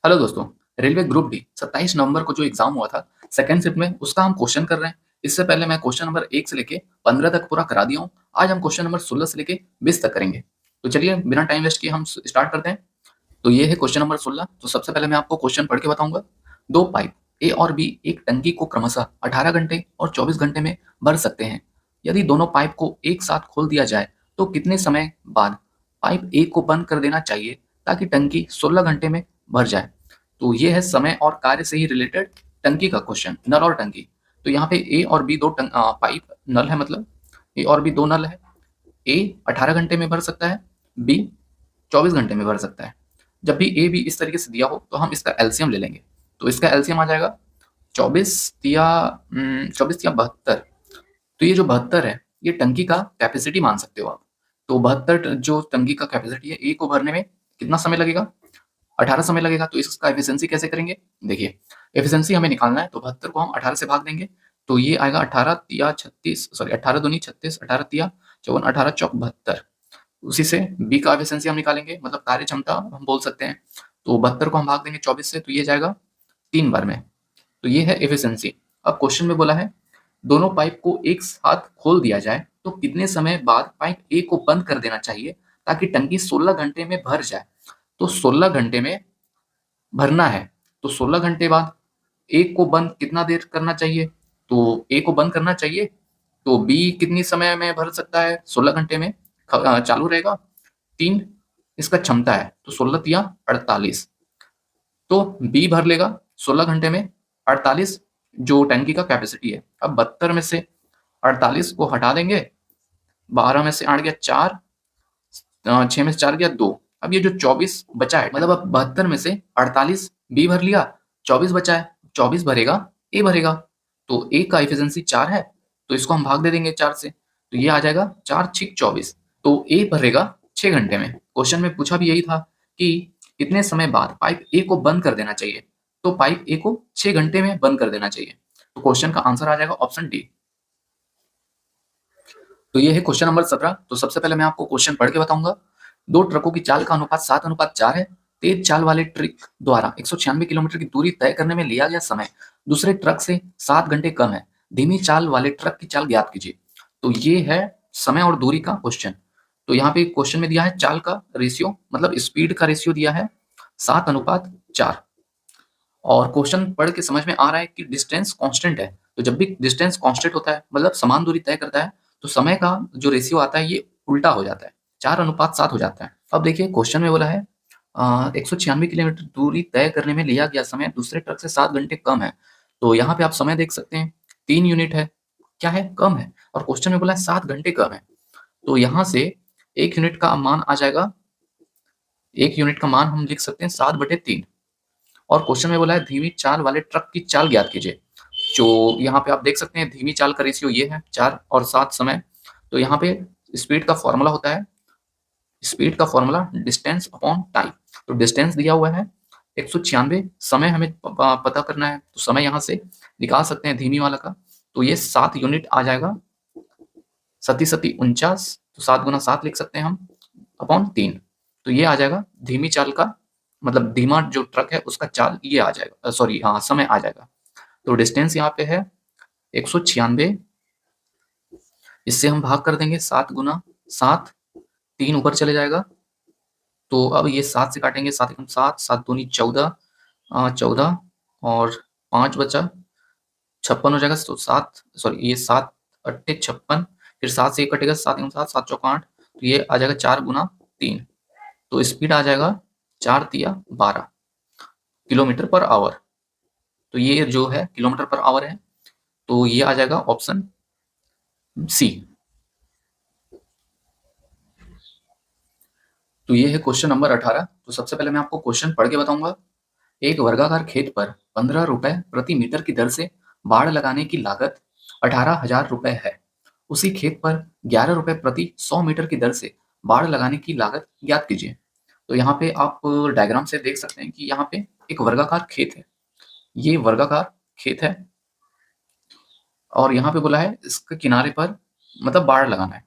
Hello दोस्तों। Railway group D 27 नवंबर को जो एग्जाम हुआ था सेकंड शिफ्ट में, उसका हम क्वेश्चन कर रहे हैं। इससे पहले मैं क्वेश्चन नंबर 1 से लेके 15 तक पूरा करा दिया हूँ। आज हम क्वेश्चन नंबर 16 से लेके 20 तक करेंगे। तो चलिए बिना टाइम वेस्ट किए हम स्टार्ट करते हैं। तो ये है क्वेश्चन नंबर 16। तो सबसे पहले मैं आपको क्वेश्चन पढ़ के बताऊंगा। दो पाइप ए और बी एक टंकी को क्रमशः 18 घंटे और 24 घंटे में भर सकते हैं। यदि दोनों पाइप को एक साथ खोल दिया जाए तो कितने समय बाद पाइप ए को बंद कर देना चाहिए ताकि टंकी 16 घंटे में भर जाए। तो ये है समय और कार्य से ही रिलेटेड टंकी का क्वेश्चन, नल और टंकी। तो यहाँ पे ए और बी पाइप नल है, मतलब ए और बी दो नल है। ए 18 घंटे में भर सकता है, बी 24 घंटे में भर सकता है। जब भी ए बी इस तरीके से दिया हो तो हम इसका एलसीएम ले लेंगे। तो इसका एलसीएम आ जाएगा 24 या 72। तो ये जो 72 है ये टंकी का कैपेसिटी मान सकते हो आप। तो 72 जो टंकी का कैपेसिटी है, ए को भरने में कितना समय लगेगा? 18 समय लगेगा। तो इसका एफिशिएंसी कैसे करेंगे? देखिए, एफिशिएंसी हमें निकालना है तो 72 को हम 18 से भाग देंगे। तो ये आएगा 18 तिया 36, सॉरी 18 दूनी 36, 18 तिया 54, 18 चौक 72। उसी से बी का एफिशिएंसी हम निकालेंगे, मतलब कार्य क्षमता हम बोल सकते हैं। तो 72 को हम भाग देंगे 24 से, तो ये जाएगा 3 बार में। तो ये है एफिशिएंसी। अब क्वेश्चन में बोला है दोनों पाइप को एक साथ खोल दिया जाए तो कितने समय बाद पाइप ए को बंद कर देना चाहिए ताकि टंकी 16 घंटे में भर जाए। तो 16 घंटे में भरना है, तो 16 घंटे बाद ए को बंद कितना देर करना चाहिए? तो ए को बंद करना चाहिए, तो बी कितनी समय में भर सकता है? 16 घंटे में चालू रहेगा। 3 इसका क्षमता है, तो 16 तिया 48। तो बी भर लेगा 16 घंटे में 48 जो टंकी का कैपेसिटी है। अब 72 में से 48 को हटा देंगे, 12 में से 8 गया 4, 6 में से 4 गया 2। अब ये जो 24 बचा है, मतलब अब 72 में से 48 बी भर लिया, 24 बचा है, 24 भरेगा ए भरेगा। तो ए का एफिशिएंसी 4 है, तो इसको हम भाग दे देंगे 4 से, तो ये आ जाएगा 4 6 24। तो ए भरेगा 6 घंटे में। क्वेश्चन में पूछा भी यही था कि कितने समय बाद पाइप ए को बंद कर देना चाहिए। तो पाइप ए को 6 घंटे में बंद कर देना चाहिए। तो क्वेश्चन का आंसर आ जाएगा ऑप्शन डी। तो ये है क्वेश्चन नंबर 17। तो सबसे पहले मैं आपको क्वेश्चन पढ़ के बताऊंगा। दो ट्रकों की चाल का अनुपात 7:4 है। तेज चाल वाले ट्रक द्वारा 196 किलोमीटर की दूरी तय करने में लिया गया समय दूसरे ट्रक से 7 घंटे कम है। धीमी चाल वाले ट्रक की चाल ज्ञात कीजिए। तो ये है समय और दूरी का क्वेश्चन। तो यहाँ पे क्वेश्चन में दिया है चाल का रेशियो, मतलब स्पीड का रेशियो दिया है 7:4। और क्वेश्चन पढ़ के समझ में आ रहा है कि डिस्टेंस कांस्टेंट है। तो जब भी डिस्टेंस कांस्टेंट होता है, मतलब समान दूरी तय करता है, तो समय का जो रेशियो आता है ये उल्टा हो जाता है, 4:7 हो जाता है। अब देखिए क्वेश्चन में बोला है 196 किलोमीटर दूरी तय करने में लिया गया समय दूसरे ट्रक से 7 घंटे कम है। तो यहाँ पे आप समय देख सकते हैं 3 यूनिट है, क्या है? कम है। और क्वेश्चन में बोला है 7 घंटे कम है। तो यहाँ से 1 यूनिट का मान आ जाएगा, 1 यूनिट का मान हम लिख सकते हैं 7/3। और क्वेश्चन में बोला है धीमी चाल वाले ट्रक की चाल ज्ञात कीजिए। जो यहाँ पे आप देख सकते हैं धीमी चाल का रेशियो ये है 4 और 7 समय। तो यहाँ पे स्पीड का फॉर्मूला होता है, स्पीड का फॉर्मूला डिस्टेंस अपॉन टाइम। तो डिस्टेंस दिया हुआ है 196, समय हमें पता करना है, तो समय यहाँ से निकाल सकते हैं धीमी वाला का। तो ये 7 यूनिट आ जाएगा, 7×7 = 49। तो 7 गुना 7 लिख सकते हैं हम, अपॉन 3। तो ये आ जाएगा धीमी चाल का, मतलब धीमा जो ट्रक है उसका चाल ये आ जाएगा, सॉरी हाँ समय आ जाएगा। तो डिस्टेंस यहाँ पे है 196, इससे हम भाग कर देंगे 7×7, 3 ऊपर चले जाएगा। तो अब ये 7 से काटेंगे, 7×7, 7×2 = 14, 14 और 5 बचा 56 हो जाएगा। तो 7, सॉरी ये 7×8 = 56, फिर 7 से 1 कटेगा, 7×7, 7×4 = 8। तो ये आ जाएगा 4×3। तो स्पीड आ जाएगा 4 तिया 12 किलोमीटर पर आवर। तो ये जो है किलोमीटर पर आवर है, तो ये आ जाएगा ऑप्शन सी। तो ये है क्वेश्चन नंबर 18। तो सबसे पहले मैं आपको क्वेश्चन पढ़ के बताऊंगा। एक वर्गाकार खेत पर 15 रुपए प्रति मीटर की दर से बाड़ लगाने की लागत 18,000 रुपए है। उसी खेत पर 11 रुपए प्रति 100 मीटर की दर से बाड़ लगाने की लागत ज्ञात कीजिए। तो यहाँ पे आप डायग्राम से देख सकते हैं कि यहाँ पे एक वर्गाकार खेत है, ये वर्गाकार खेत है। और यहाँ पे बोला है इसके किनारे पर मतलब बाड़ लगाना है,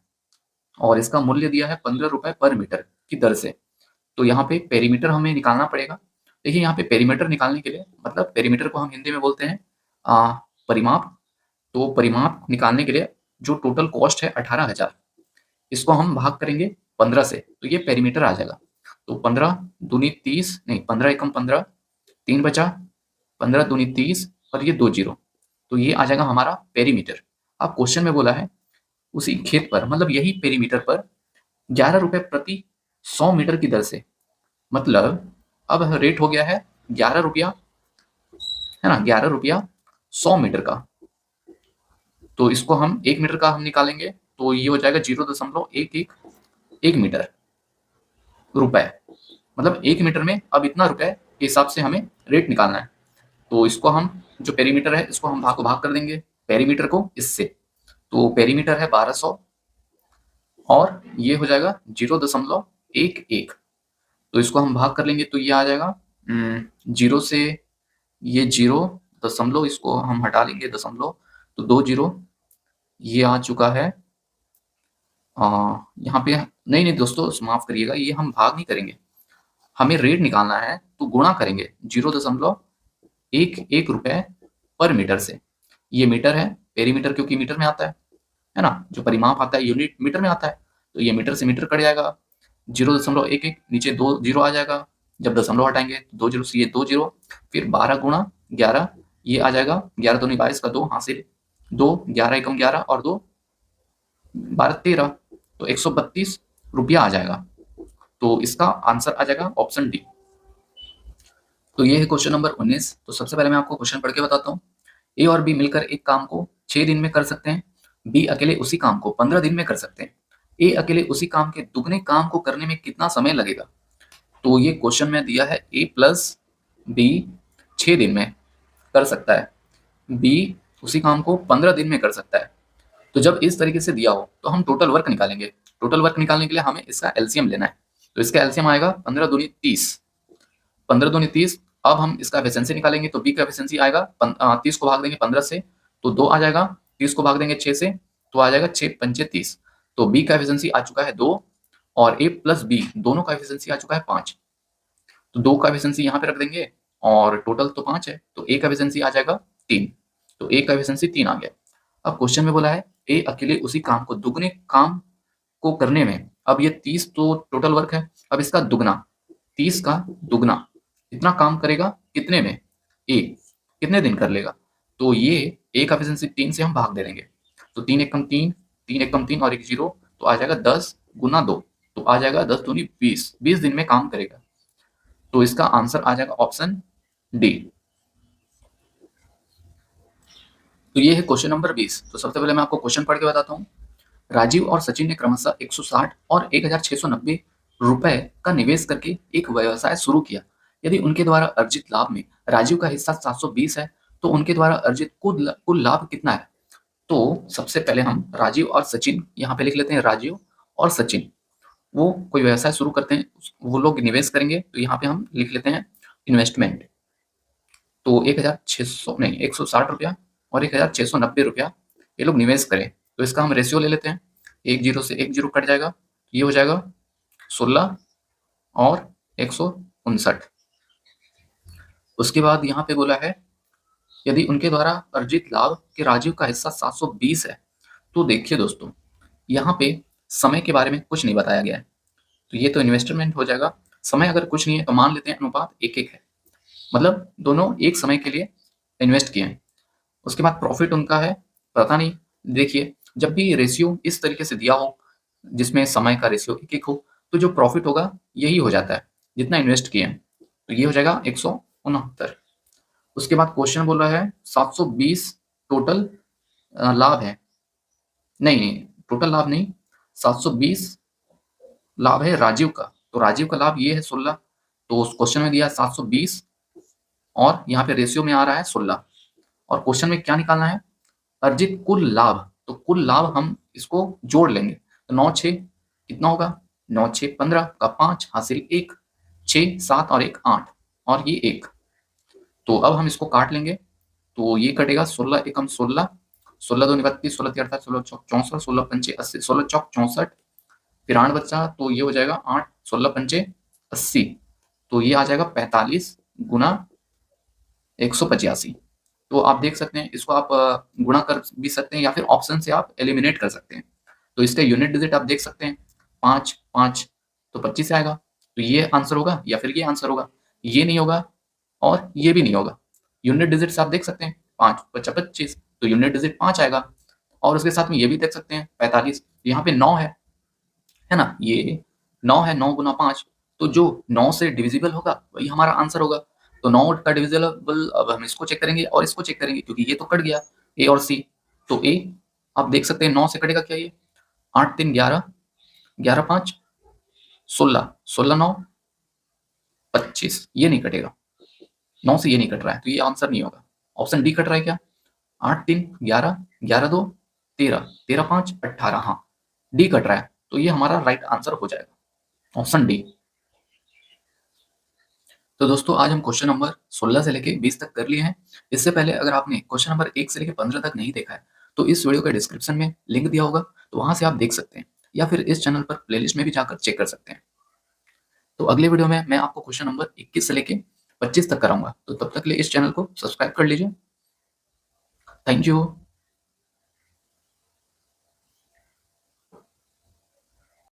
और इसका मूल्य दिया है 15 रुपए पर मीटर की दर से। तो यहाँ पे पेरीमीटर हमें निकालना पड़ेगा। देखिए यहाँ पे पेरीमीटर निकालने के लिए, मतलब पेरीमीटर को हम हिंदी में बोलते हैं परिमाप। तो परिमाप निकालने के लिए जो टोटल कॉस्ट है 18,000, इसको हम भाग करेंगे 15 से, तो ये पेरीमीटर आ जाएगा। तो 15 दूनी 30, नहीं 15 एकम 15, 3 बचा, 15 दूनी 30 और ये 2 जीरो, तो ये आ जाएगा हमारा पेरीमीटर। अब क्वेश्चन में बोला है उसी खेत पर, मतलब यही पेरीमीटर पर 11 रुपए प्रति 100 मीटर की दर से, मतलब अब रेट हो गया है 11 रुपया, है ना, 11 रुपया 100 मीटर का। तो इसको हम 1 मीटर का हम निकालेंगे, तो ये हो जाएगा 0.111 मीटर रुपए, मतलब 1 मीटर में अब इतना रुपए के हिसाब से हमें रेट निकालना है। तो इसको हम, जो पेरीमीटर है इसको हम भाग कर देंगे पेरीमीटर को इससे, तो पेरीमीटर है 1200 और ये हो जाएगा 0.11। तो इसको हम भाग कर लेंगे तो ये आ जाएगा 0 से ये 0 दशमलव, इसको हम हटा लेंगे दशमलव, तो 2 जीरो ये आ चुका है। यहाँ पे नहीं नहीं दोस्तों माफ करिएगा, ये हम भाग नहीं करेंगे, हमें रेट निकालना है तो गुणा करेंगे 0.11 रुपए पर मीटर से। ये मीटर है, पेरीमीटर क्योंकि मीटर में आता है ना, जो परिमाप आता है यूनिट मीटर में आता है, तो ये मीटर से मीटर कट जाएगा, 0.11 नीचे 2 जीरो आ जाएगा, जब दशमलव हटाएंगे तो 2 जीरो से ये 2 जीरो, फिर 12 गुणा 11 ये आ जाएगा, 11 दूनी 22 का 2 हासिल 2, 11 एकम 11 और 2 12 13, तो 132 रुपया आ जाएगा। तो इसका आंसर आ जाएगा ऑप्शन डी। तो ये है क्वेश्चन नंबर 19। तो सबसे पहले मैं आपको क्वेश्चन पढ़ के बताता हूँ। ए और बी मिलकर एक काम को 6 दिन में कर सकते हैं, बी अकेले उसी काम को 15 दिन में कर सकते हैं। ए अकेले उसी काम के दुगने काम को करने में कितना समय लगेगा? तो ये क्वेश्चन में दिया है ए प्लस बी 6 दिन में कर सकता है, बी उसी काम को 15 दिन में कर सकता है। तो जब इस तरीके से दिया हो तो हम टोटल वर्क निकालेंगे। टोटल वर्क निकालने के लिए हमें इसका एलसीएम लेना है, तो इसका एलसीएम आएगा 15 दूनी 30, 15 दूनी 30। अब हम इसका एफिशिएंसी निकालेंगे, तो बी का एफिशिएंसी आएगा 30 को भाग देंगे 15 से तो 2 आ जाएगा, 30 को भाग देंगे 6 से तो आ जाएगा 6 पंचे 30। तो बी का एफिशिएंसी आ चुका है 2 और ए प्लस बी दोनों का एफिशिएंसी आ चुका है 5। तो 2 का एफिशिएंसी यहाँ पे रख देंगे और टोटल तो 5 है, तो ए का एफिशिएंसी आ जाएगा 3, तो ए का एफिशिएंसी 3 आ गया। अब क्वेश्चन में बोला है ए अकेले उसी काम को दुगने काम को करने में, अब ये 30 तो टोटल वर्क है, अब इसका दुगना 30 का दुगना इतना काम करेगा कितने में? ए कितने दिन कर लेगा? तो ये ए का एफिशिएंसी 3 से हम भाग दे देंगे, तो 3 एकम 3, 3 एकम 3 और 1 जीरो, तो आ जाएगा 10 गुना 2, तो आ जाएगा 10 दूनी 20, 20 दिन में काम करेगा। तो इसका आंसर आ जाएगा ऑप्शन डी। तो ये है क्वेश्चन नंबर 20। तो सबसे पहले मैं आपको क्वेश्चन पढ़ के बताता हूँ। राजीव और सचिन ने क्रमशः 160 और 1690 रुपए का निवेश करके एक व्यवसाय शुरू किया। यदि उनके द्वारा अर्जित लाभ में राजीव का हिस्सा 720 है, तो उनके द्वारा अर्जित कुल लाभ कितना है? तो सबसे पहले हम राजीव और सचिन यहाँ पे लिख लेते हैं। राजीव और सचिन वो कोई व्यवसाय शुरू करते हैं, वो लोग निवेश करेंगे, तो यहाँ पे हम लिख लेते हैं इन्वेस्टमेंट। तो 1600 नहीं 160 रुपया और 1690 रुपया ये लोग निवेश करें, तो इसका हम रेशियो ले लेते हैं। 1 जीरो से 1 जीरो कट जाएगा, ये हो जाएगा 16 और 159। उसके बाद यहाँ पे बोला है यदि उनके द्वारा अर्जित लाभ के राजीव का हिस्सा 720 है, तो देखिए दोस्तों यहाँ पे समय के बारे में कुछ नहीं बताया गया है, तो ये तो इन्वेस्टमेंट हो जाएगा। समय अगर कुछ नहीं है तो मान लेते हैं अनुपात 1:1 है, मतलब दोनों एक समय के लिए इन्वेस्ट किए हैं। उसके बाद प्रॉफिट उनका है पता नहीं। देखिए जब भी रेशियो इस तरीके से दिया हो जिसमें समय का रेशियो 1:1 हो, तो जो प्रॉफिट होगा यही हो जाता है जितना इन्वेस्ट किए हैं, तो ये हो जाएगा 169। उसके बाद क्वेश्चन बोल रहा है 720 टोटल लाभ है, नहीं नहीं टोटल लाभ नहीं, 720 लाभ है राजीव का, तो राजीव का लाभ ये है 16, तो उस क्वेश्चन में दिया 720 और यहाँ पे रेशियो में आ रहा है 16, और क्वेश्चन में क्या निकालना है? अर्जित कुल लाभ, तो कुल लाभ हम इसको जोड़ लेंगे, तो 9 6 कितना होगा? 9 6 15 का 5 हासिल 1, 6 7 और 1 8 और ये 1, तो अब हम इसको काट लेंगे, तो ये कटेगा 16 एकम 16, 16 दूनी 32, 16 तीन 48, 16 चौक 64, 16 पंचे 80, 16 चौक 64, फिर 8 बचा तो ये हो जाएगा 8, 16 पंचे 80, तो ये आ जाएगा 45 गुना 185। तो आप देख सकते हैं इसको आप गुणा कर भी सकते हैं या फिर ऑप्शन से आप एलिमिनेट कर सकते हैं। तो इसका यूनिट डिजिट आप देख सकते हैं 5, 5 तो 25 आएगा। तो ये आंसर होगा या फिर ये आंसर होगा, ये नहीं होगा और ये भी नहीं होगा। यूनिट डिजिट्स आप देख सकते हैं 5 5 25 तो यूनिट डिजिट 5 आएगा। और उसके साथ में ये भी देख सकते हैं 45, यहाँ पे 9 है ना? ये 9 है, 9 गुना 5 तो जो 9 से डिविजिबल होगा वही हमारा आंसर होगा। तो 9 का डिविजिबल अब हम इसको चेक करेंगे और इसको चेक करेंगे क्योंकि ये तो कट गया ए और सी। तो ए आप देख सकते हैं 9 से कटेगा क्या ये? 8 3 11, 11 5 16, 16 9 25 ये नहीं कटेगा। 9 से ये नहीं कट रहा है तो ये आंसर नहीं होगा। ऑप्शन डी कट रहा है क्या? 8 3 11, 11 2 13, 13 5 18 हाँ, डी कट रहा है तो ये हमारा राइट आंसर हो जाएगा, ऑप्शन डी। तो दोस्तों आज हम क्वेश्चन नंबर 16 से लेके 20 तक कर लिए हैं। इससे पहले अगर आपने क्वेश्चन नंबर 1 से लेके 15 तक नहीं देखा है तो इस वीडियो के डिस्क्रिप्शन में लिंक दिया होगा, तो वहां से आप देख सकते हैं या फिर इस चैनल पर प्लेलिस्ट में भी जाकर चेक कर सकते हैं। तो अगले वीडियो में मैं आपको क्वेश्चन नंबर 21 से लेके 25 तक कराऊंगा, तो तब तक के लिए इस चैनल को सब्सक्राइब कर लीजिए। Thank you.